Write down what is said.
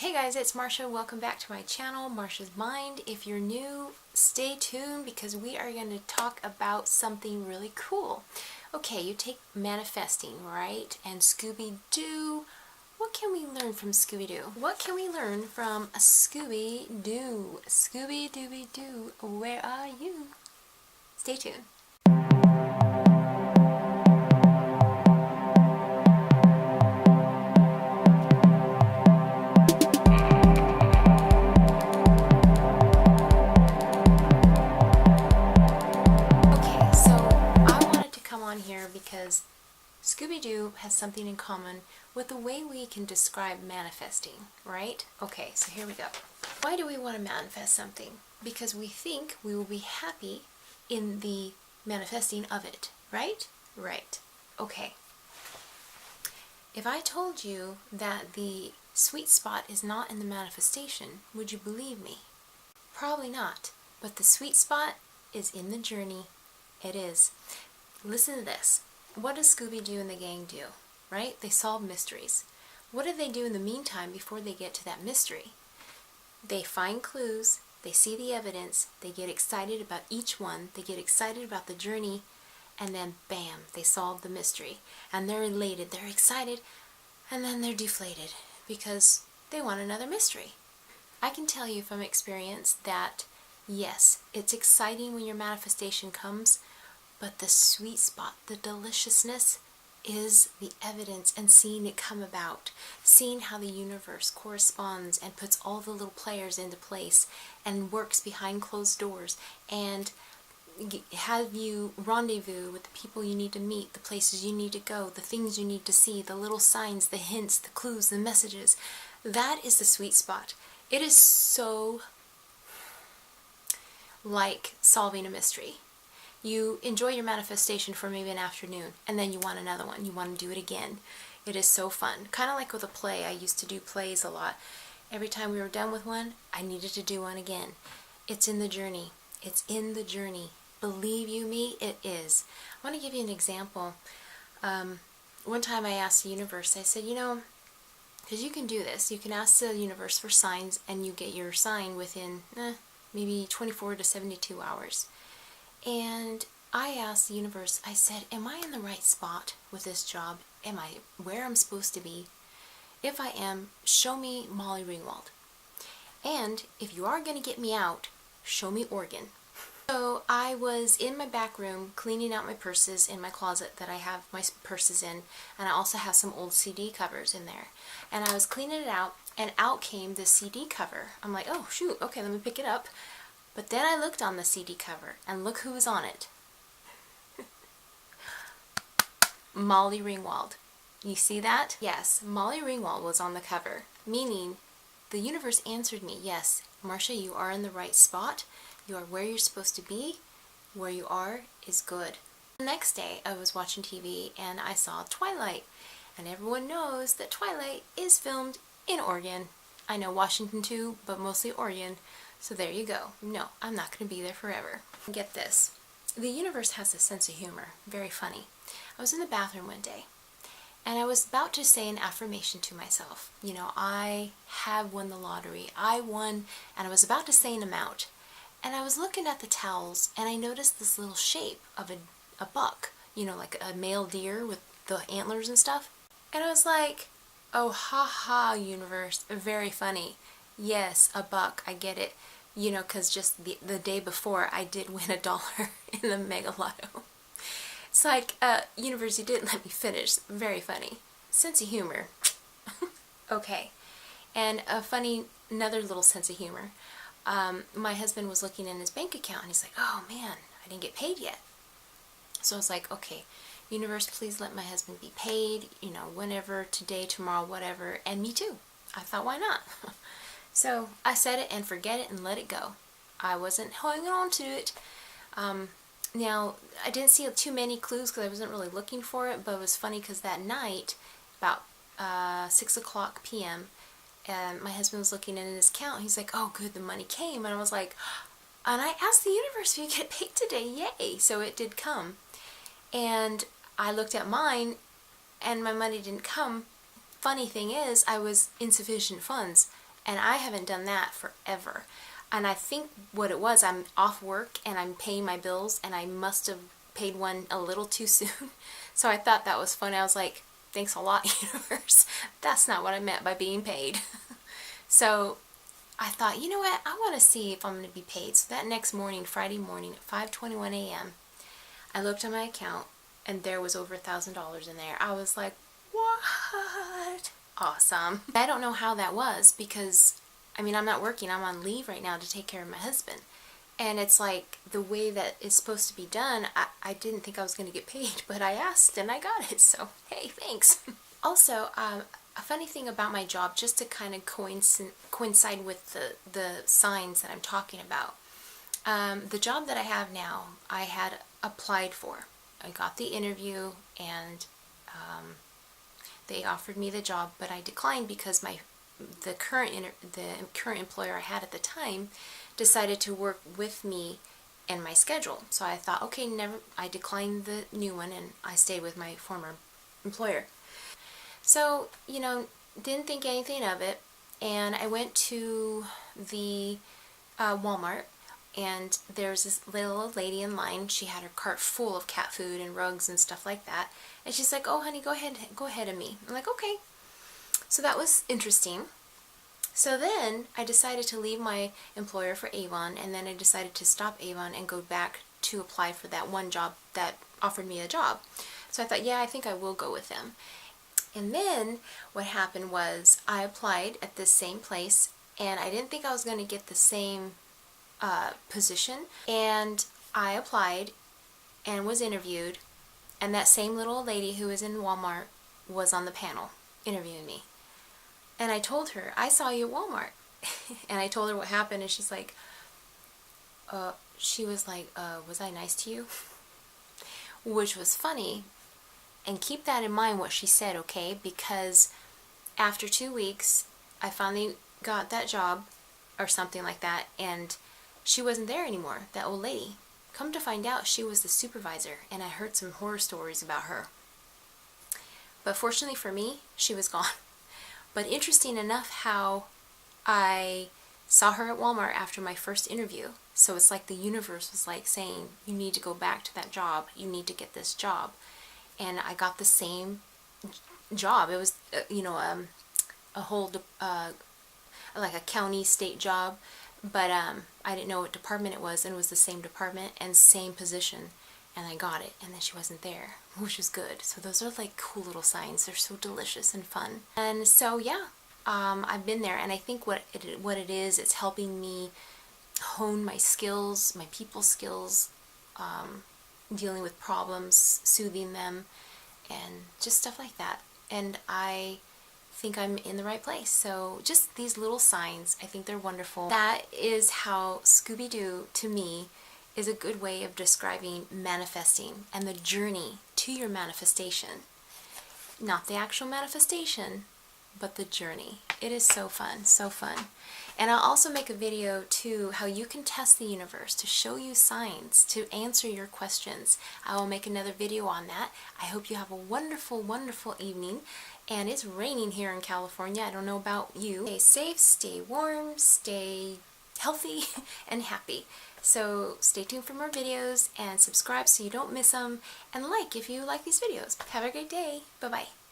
Hey guys, it's Marsha. Welcome back to my channel, Marsha's Mind. If you're new, stay tuned because we are going to talk about something really cool. Okay, you take manifesting, right? And Scooby-Doo. What can we learn from Scooby-Doo? What can we learn from a Scooby-Doo? Scooby-Dooby-Doo, where are you? Stay tuned. Here because Scooby-Doo has something in common with the way we can describe manifesting, right? Okay, so here we go. Why do we want to manifest something? Because we think we will be happy in the manifesting of it, right? Right. Okay. If I told you that the sweet spot is not in the manifestation, would you believe me? Probably not. But the sweet spot is in the journey. It is. Listen to this. What does Scooby-Doo and the gang do? Right? They solve mysteries. What do they do in the meantime before they get to that mystery? They find clues, they see the evidence, they get excited about each one, they get excited about the journey, and then bam, they solve the mystery. And they're elated, they're excited, and then they're deflated because they want another mystery. I can tell you from experience that yes, it's exciting when your manifestation comes, but the sweet spot, the deliciousness, is the evidence and seeing it come about, seeing how the universe corresponds and puts all the little players into place and works behind closed doors and have you rendezvous with the people you need to meet, the places you need to go, the things you need to see, the little signs, the hints, the clues, the messages. That is the sweet spot. It is so like solving a mystery. You enjoy your manifestation for maybe an afternoon, and then you want another one. You want to do it again. It is so fun. Kind of like with a play. I used to do plays a lot. Every time we were done with one, I needed to do one again. It's in the journey. It's in the journey. Believe you me, it is. I want to give you an example. One time I asked the universe, I said, because you can do this. You can ask the universe for signs, and you get your sign within maybe 24 to 72 hours. And I asked the universe, I said, am I in the right spot with this job? Am I where I'm supposed to be? If I am, show me Molly Ringwald. And if you are going to get me out, show me Oregon. So I was in my back room cleaning out my purses in my closet that I have my purses in, and I also have some old CD covers in there. And I was cleaning it out, and out came the CD cover. I'm like, oh shoot, okay, let me pick it up. But then I looked on the CD cover, and look who was on it. Molly Ringwald. You see that? Yes, Molly Ringwald was on the cover, meaning the universe answered me, yes, Marsha, you are in the right spot. You are where you're supposed to be. Where you are is good. The next day, I was watching TV, and I saw Twilight. And everyone knows that Twilight is filmed in Oregon. I know Washington too, but mostly Oregon. So there you go. No, I'm not going to be there forever. Get this. The universe has a sense of humor. Very funny. I was in the bathroom one day, and I was about to say an affirmation to myself. I have won the lottery. I won, and I was about to say an amount. And I was looking at the towels, and I noticed this little shape of a buck. Like a male deer with the antlers and stuff. And I was like, oh, ha ha, universe. Very funny. Yes, a buck, I get it. Because just the day before, I did win $1 in the Mega Lotto. It's like, universe, you didn't let me finish. Very funny. Sense of humor. Okay. And another little sense of humor. My husband was looking in his bank account, and he's like, oh man, I didn't get paid yet. So I was like, okay, universe, please let my husband be paid, whenever, today, tomorrow, whatever, and me too. I thought, why not? So I said it and forget it and let it go. I wasn't holding on to it. Now, I didn't see too many clues because I wasn't really looking for it, but it was funny because that night, about 6 o'clock p.m., and my husband was looking in his account. He's like, oh good, the money came. And I was like, and I asked the universe if you get paid today, yay. So it did come. And I looked at mine, and my money didn't come. Funny thing is, I was insufficient funds. And I haven't done that forever. And I think what it was, I'm off work and I'm paying my bills, and I must have paid one a little too soon. So I thought that was funny. I was like, thanks a lot, universe. That's not what I meant by being paid. So I thought, you know what, I want to see if I'm going to be paid. So that next morning, Friday morning at 5:21 a.m., I looked at my account and there was over $1,000 in there. I was like, what? Awesome. I don't know how that was because, I mean, I'm not working. I'm on leave right now to take care of my husband. And it's like the way that it's supposed to be done, I didn't think I was going to get paid, but I asked and I got it. So, hey, thanks. Also, a funny thing about my job, just to kind of coincide with the signs that I'm talking about. The job that I have now, I had applied for. I got the interview and they offered me the job, but I declined because the current employer I had at the time decided to work with me and my schedule. So I thought, okay, I declined the new one and I stayed with my former employer. So, you know, didn't think anything of it, and I went to the Walmart, and there's this little lady in line. She had her cart full of cat food and rugs and stuff like that, and she's like, oh honey, go ahead of me. I'm like, okay. So that was interesting. So then I decided to leave my employer for Avon, and then I decided to stop Avon and go back to apply for that one job that offered me a job. So I thought, yeah, I think I will go with them. And then what happened was I applied at this same place, and I didn't think I was going to get the same position. And I applied and was interviewed, and that same little lady who was in Walmart was on the panel interviewing me. And I told her, I saw you at Walmart. And I told her what happened, and she's like, she was like, was I nice to you? Which was funny. And keep that in mind, what she said, okay? Because after 2 weeks, I finally got that job, or something like that, and she wasn't there anymore, that old lady. Come to find out, she was the supervisor, and I heard some horror stories about her. But fortunately for me, she was gone. But interesting enough how I saw her at Walmart after my first interview. So it's like the universe was like saying, you need to go back to that job, you need to get this job. And I got the same job. It was, you know, a whole, like a county, state job, but I didn't know what department it was, and it was the same department and same position, and I got it, and then she wasn't there, which was good. So those are like cool little signs. They're so delicious and fun. And so, yeah, I've been there, and I think what it is, it's helping me hone my skills, my people skills, dealing with problems, soothing them, and just stuff like that. And I think I'm in the right place. So just these little signs, I think they're wonderful. That is how Scooby-Doo, to me, is a good way of describing manifesting and the journey to your manifestation. Not the actual manifestation, but the journey. It is so fun, so fun. And I'll also make a video too, how you can test the universe to show you signs, to answer your questions. I will make another video on that. I hope you have a wonderful, wonderful evening. And it's raining here in California. I don't know about you. Stay safe, stay warm, stay healthy, and happy. So stay tuned for more videos, and subscribe so you don't miss them. And like if you like these videos. Have a great day. Bye-bye.